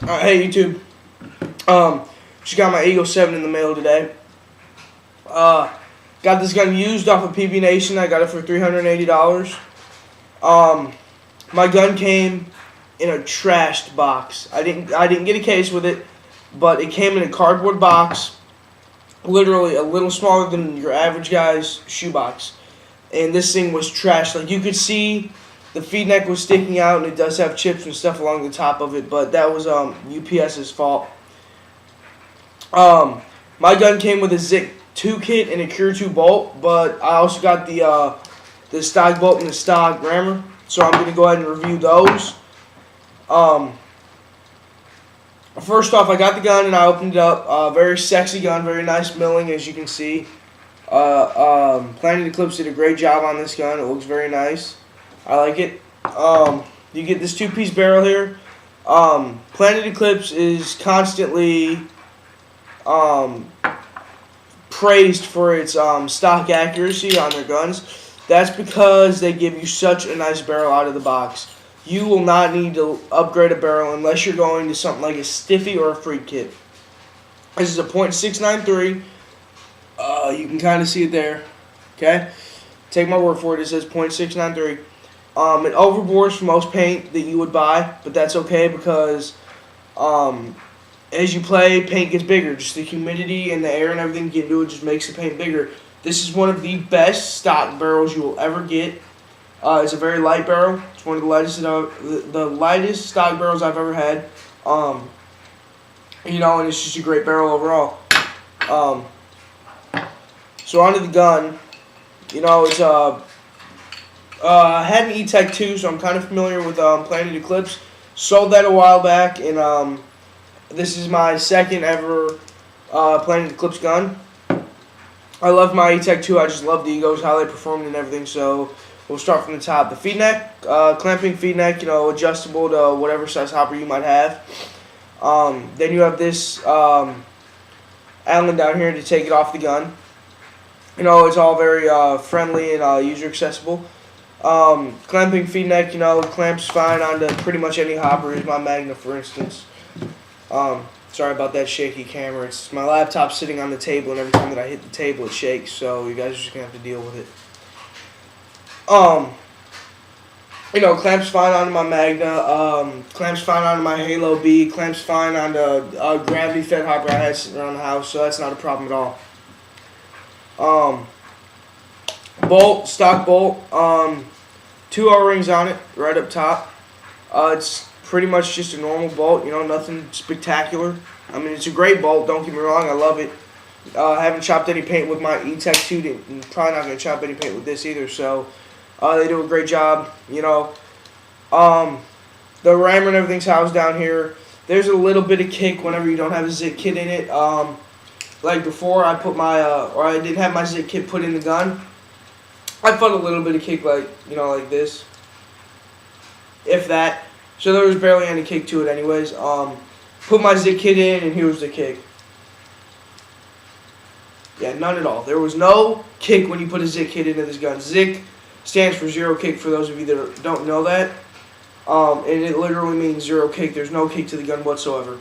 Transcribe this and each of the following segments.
Hey YouTube. Just got my Eagle 7 in the mail today. Got this gun used off of PB Nation. I got it for $380. My gun came in a trashed box. I didn't get a case with it, but it came in a cardboard box, literally a little smaller than your average guy's shoebox. And this thing was trashed. Like, you could see the feed neck was sticking out, and it does have chips and stuff along the top of it, but that was UPS's fault. My gun came with a ZIC 2 kit and a Cure 2 bolt, but I also got the stock bolt and the stock rammer, so I'm going to go ahead and review those. First off, I got the gun and I opened it up. Very sexy gun, very nice milling, as you can see. Planet Eclipse did a great job on this gun. It looks very nice. I like it. You get this 2-piece barrel here. Planet Eclipse is constantly praised for its stock accuracy on their guns. That's because they give you such a nice barrel out of the box. You will not need to upgrade a barrel unless you're going to something like a Stiffy or a Freak kit. This is a .693. You can kind of see it there. Okay? Take my word for it. It says .693. It overbores for most paint that you would buy, but that's okay because as you play, paint gets bigger. Just the humidity and the air and everything you get into it just makes the paint bigger. This is one of the best stock barrels you will ever get. It's a very light barrel. It's one of the lightest stock barrels I've ever had. And it's just a great barrel overall. So onto the gun. It's I had an E-Tech 2, so I'm kind of familiar with Planet Eclipse. Sold that a while back, and this is my second ever Planet Eclipse gun. I love my E-Tech 2. I just love the Egos, how they performed and everything. So we'll start from the top. The feed neck, clamping feed neck, adjustable to whatever size hopper you might have. Then you have this Allen down here to take it off the gun. It's all very friendly and user accessible. Clamping feed neck, clamps fine onto pretty much any hopper. Here's my Magna, for instance. Sorry about that shaky camera. It's my laptop sitting on the table, and every time that I hit the table, it shakes. So you guys are just gonna have to deal with it. Clamps fine onto my Magna. Clamps fine onto my Halo B. Clamps fine onto a gravity-fed hopper I had sitting around the house. So that's not a problem at all. Bolt, stock bolt. 2 O-rings on it, right up top. It's pretty much just a normal bolt, nothing spectacular. I mean, it's a great bolt, don't get me wrong, I love it. I haven't chopped any paint with my E-Tech 2, and probably not going to chop any paint with this either, so they do a great job, The rammer and everything's housed down here. There's a little bit of kick whenever you don't have a ZIC kit in it. Like before, I put my, or I didn't have my ZIC kit put in the gun. I felt a little bit of kick like this. If that. So there was barely any kick to it anyways. Put my ZIC kit in, and here was the kick. Yeah, none at all. There was no kick when you put a ZIC kit into this gun. ZIC stands for zero kick, for those of you that don't know that. And it literally means zero kick. There's no kick to the gun whatsoever.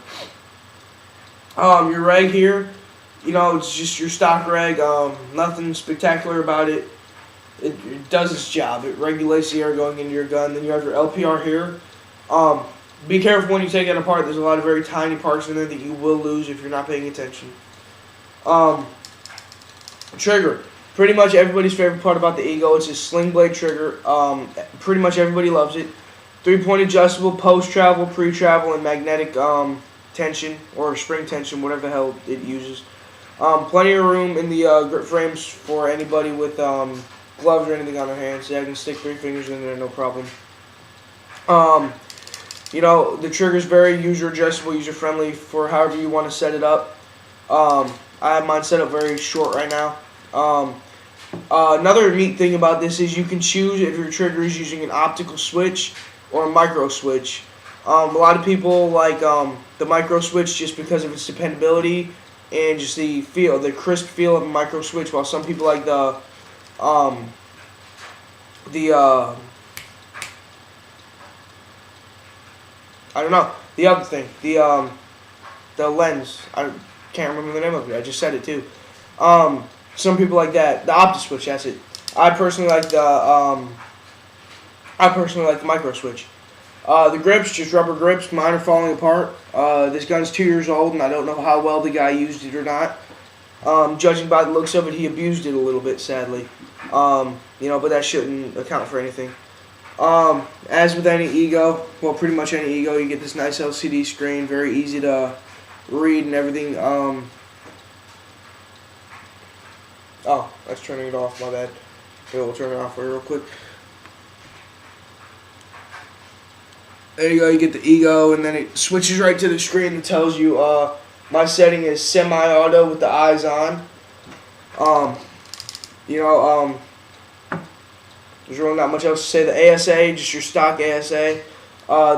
Your reg here, it's just your stock reg. Nothing spectacular about it. It does its job. It regulates the air going into your gun. Then you have your LPR here. Be careful when you take it apart. There's a lot of very tiny parts in there that you will lose if you're not paying attention. Trigger. Pretty much everybody's favorite part about the Eagle. It's a sling blade trigger. Pretty much everybody loves it. 3-point adjustable, post-travel, pre-travel, and magnetic tension or spring tension, whatever the hell it uses. Plenty of room in the grip frames for anybody with gloves or anything on their hands. Yeah, I can stick 3 fingers in there, no problem. The trigger's very user adjustable, user friendly for however you want to set it up. I have mine set up very short right now. Another neat thing about this is you can choose if your trigger is using an optical switch or a micro switch. A lot of people like the micro switch just because of its dependability and just the crisp feel of a micro switch, while some people like the I don't know. The other thing, the lens. I can't remember the name of it. I just said it too. Some people like that. The OptiSwitch. That's it. I personally like the micro switch. The grips, just rubber grips. Mine are falling apart. This gun's 2 years old, and I don't know how well the guy used it or not. Judging by the looks of it, he abused it a little bit, sadly. But that shouldn't account for anything. As with any Ego, well, pretty much any Ego, you get this nice LCD screen, very easy to read and everything. Oh, that's turning it off, my bad. Here, we'll turn it off for you real quick. There you go, you get the Ego, and then it switches right to the screen that tells you, my setting is semi-auto with the eyes on. There's really not much else to say. The ASA, just your stock ASA.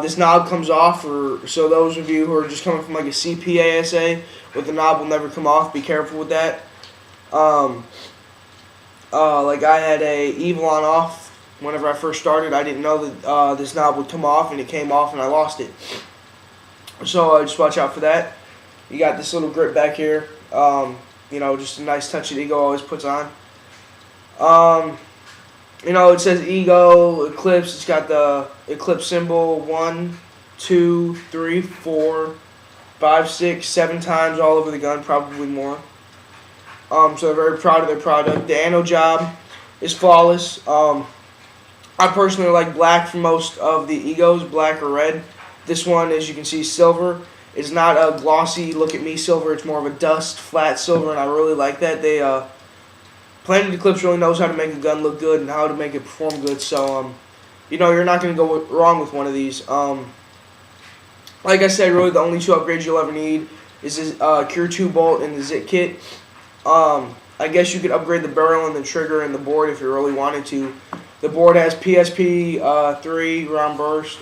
This knob comes off, so those of you who are just coming from like a CP ASA, with the knob will never come off. Be careful with that. Like I had a Evelon off whenever I first started. I didn't know that this knob would come off, and it came off, and I lost it. So just watch out for that. You got this little grip back here. Just a nice touch that Ego always puts on. It says Ego, Eclipse. It's got the Eclipse symbol 1, 2, 3, 4, 5, 6, 7 times all over the gun, probably more. So they're very proud of their product. The anno job is flawless. I personally like black for most of the Egos, black or red. This one, as you can see, silver. It's not a glossy, look at me silver. It's more of a dust, flat silver, and I really like that. Planet Eclipse really knows how to make a gun look good and how to make it perform good. So, you're not going to go wrong with one of these. Like I said, really the only 2 upgrades you'll ever need is this Cure 2 bolt and the Zit kit. I guess you could upgrade the barrel and the trigger and the board if you really wanted to. The board has PSP 3 round burst,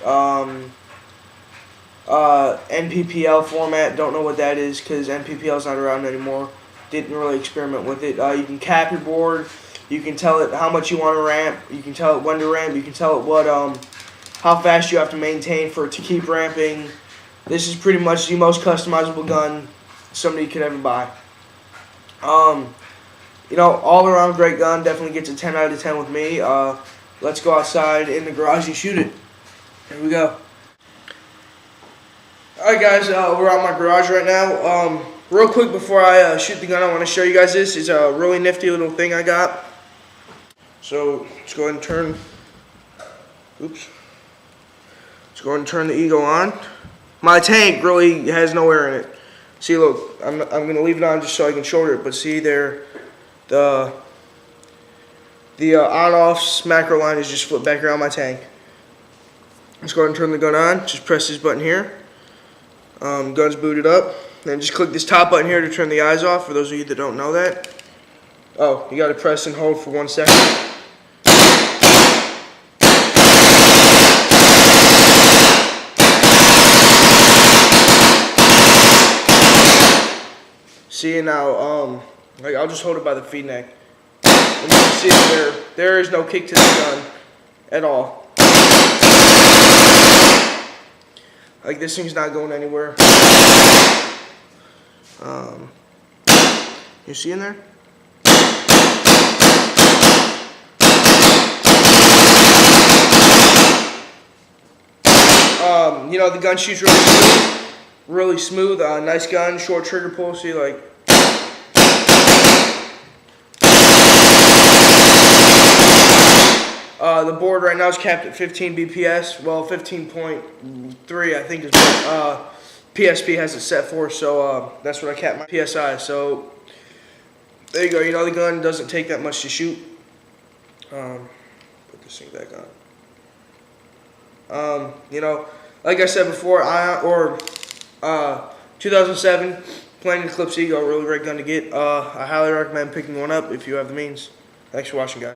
NPPL format. Don't know what that is because NPPL is not around anymore. Didn't really experiment with it. You can cap your board. You can tell it how much you want to ramp. You can tell it when to ramp. You can tell it how fast you have to maintain for it to keep ramping. This is pretty much the most customizable gun somebody could ever buy. All around great gun. Definitely gets a 10 out of 10 with me. Let's go outside in the garage and shoot it. Here we go. Alright guys, we're out in my garage right now. Real quick before I shoot the gun, I want to show you guys this. It's a really nifty little thing I got. So let's go ahead and turn. Oops. Let's go ahead and turn the Ego on. My tank really has no air in it. See, look, I'm gonna leave it on just so I can shoulder it. But see there, the on-off macro line is just flipped back around my tank. Let's go ahead and turn the gun on. Just press this button here. Gun's booted up. Then just click this top button here to turn the eyes off, for those of you that don't know that. Oh, you got to press and hold for 1 second. See now, I'll just hold it by the feed neck. And you can see there is no kick to the gun at all. Like, this thing's not going anywhere. You see in there? The gun shoots really smooth. Nice gun, short trigger pull. See, like. The board right now is capped at 15 BPS. Well, 15.3 I think is what PSP has it set for. So that's what I capped my PSI. So there you go. The gun doesn't take that much to shoot. Put this thing back on. Like I said before, 2007 Planet Eclipse Ego, really great gun to get. I highly recommend picking one up if you have the means. Thanks for watching, guys.